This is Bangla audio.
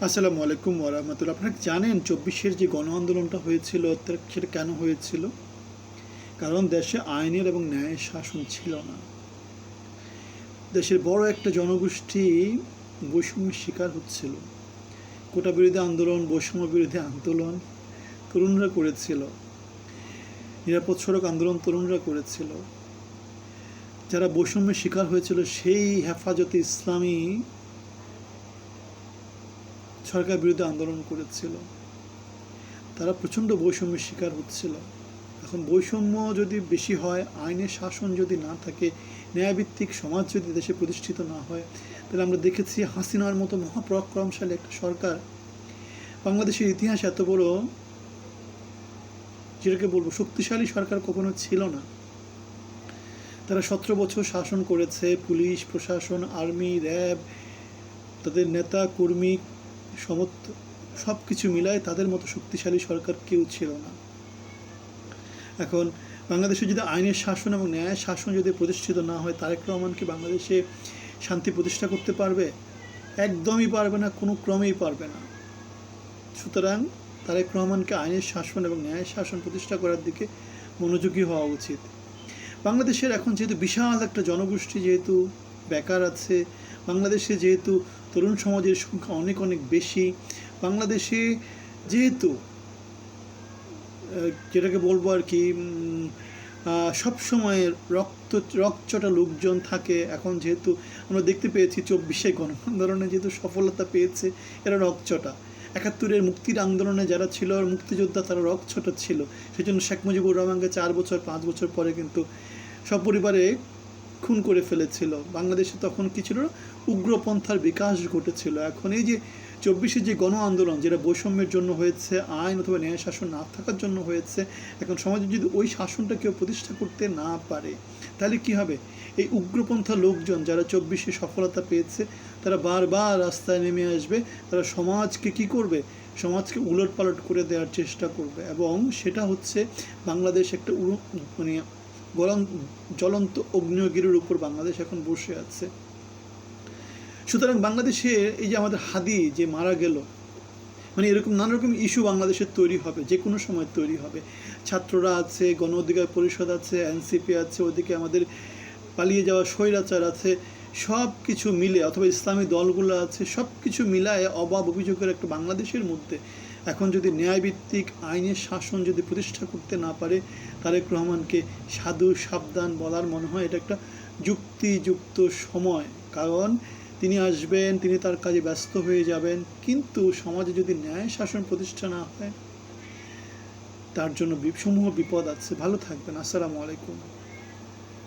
আসসালামু আলাইকুম ওয়া রাহমাতুল্লাহ। আপনারা জানেন ২৪-এর যে গণ আন্দোলনটা হয়েছিল সেটা কেন হয়েছিল? কারণ দেশে আইনের এবং ন্যায়ের শাসন ছিল না। দেশের বড় একটা জনগোষ্ঠী বৈষম্যের শিকার হচ্ছিল। কোটা বিরোধী আন্দোলন, বৈষম্য বিরোধী আন্দোলন তরুণরা করেছিল। নিরাপদ সড়ক আন্দোলন তরুণরা করেছিল। যারা বৈষম্যের শিকার হয়েছিল সেই হেফাজতে ইসলামী সরকার বিরুদ্ধে আন্দোলন করেছিল। তারা প্রচণ্ড বৈষম্যের শিকার হচ্ছিল। এখন বৈষম্য যদি বেশি হয়, আইনের শাসন যদি না থাকে, ন্যায়ভিত্তিক সমাজ যদি দেশে প্রতিষ্ঠিত না হয়, তাহলে আমরা দেখেছি হাসিনার মতো মহাপরাক্রমশালী একটা সরকার বাংলাদেশের ইতিহাস এত বড়, যেটাকে বলবো শক্তিশালী সরকার কখনো ছিল না। তারা 17 বছর শাসন করেছে। পুলিশ প্রশাসন, আর্মি, র্যাব, তাদের নেতা কর্মী সব কিছু মিলায় তাদের মতো শক্তিশালী সরকার কেউ ছিল না। এখন বাংলাদেশে যদি আইনের শাসন এবং ন্যায়ের শাসন যদি প্রতিষ্ঠিত না হয়, তারেক রহমান কি বাংলাদেশে শান্তি প্রতিষ্ঠা করতে পারবে? একদমই পারবে না, কোনো ক্রমেই পারবে না। সুতরাং তারেক রহমানকে আইনের শাসন এবং ন্যায়ের শাসন প্রতিষ্ঠা করার দিকে মনোযোগী হওয়া উচিত। বাংলাদেশের এখন যেহেতু বিশাল একটা জনগোষ্ঠী যেহেতু বেকার আছে, বাংলাদেশে যেহেতু তরুণ সমাজের সংখ্যা অনেক অনেক বেশি, বাংলাদেশে যেহেতু যেটাকে বলবো আর কি সবসময় রক্তচটা লোকজন থাকে। এখন যেহেতু আমরা দেখতে পেয়েছি 24-এ গণ আন্দোলনে যেহেতু সফলতা পেয়েছে, এরা রক্তচটা। 71-এর মুক্তির আন্দোলনে যারা ছিল মুক্তিযোদ্ধা, তারা রক্তচটা ছিল। সেই জন্য শেখ মুজিবুর রহমানকে 4 বছর 5 বছর পরে কিন্তু সপরিবারে খুন করে ফেলেছিল। বাংলাদেশে তখন কি ছিল? উগ্রপন্থার বিকাশ ঘটেছিল। এখন এই যে 24-এর যে গণ আন্দোলন, যেটা বৈষম্যের জন্য হয়েছে, আইন অথবা ন্যায় শাসন না থাকার জন্য হয়েছে, এখন সমাজে যদি ওই শাসনটা কেউ প্রতিষ্ঠা করতে না পারে, তাহলে কি হবে? এই উগ্রপন্থা লোকজন যারা 24-এ সফলতা পেয়েছে, তারা বারবার রাস্তায় নেমে আসবে। তারা সমাজকে কি করবে? সমাজকে উলটপালট করে দেওয়ার চেষ্টা করবে। এবং সেটা হচ্ছে বাংলাদেশ একটা মানে জ্বলন্ত অগ্নিগিরির উপর বাংলাদেশ এখন বসে আছে। সুতরাং বাংলাদেশে এই যে আমাদের হাদি যে মারা গেল, মানে এরকম নানা রকম ইস্যু বাংলাদেশের তৈরি হবে, যে কোনো সময় তৈরি হবে। ছাত্ররা আছে, গণ অধিকার পরিষদ আছে, এনসিপি আছে, ওদিকে আমাদের পালিয়ে যাওয়া স্বৈরাচার আছে, সব কিছু মিলে, অথবা ইসলামী দলগুলো আছে, সব কিছু মিলায় অভাব অভিযোগের একটা বাংলাদেশের মধ্যে এখন যদি ন্যায়ভিত্তিক আইনের শাসন যদি প্রতিষ্ঠা করতে না পারে, তারেক রহমানকে সাবধান বলার মনে হয় এটা একটা যুক্তিযুক্ত সময়। কারণ তিনি আসবেন, তিনি তার কাজে ব্যস্ত হয়ে যাবেন, কিন্তু সমাজে যদি ন্যায় শাসন প্রতিষ্ঠা না হয়, তার জন্য সমূহ বিপদ আছে। ভালো থাকবেন। আসসালামু আলাইকুম।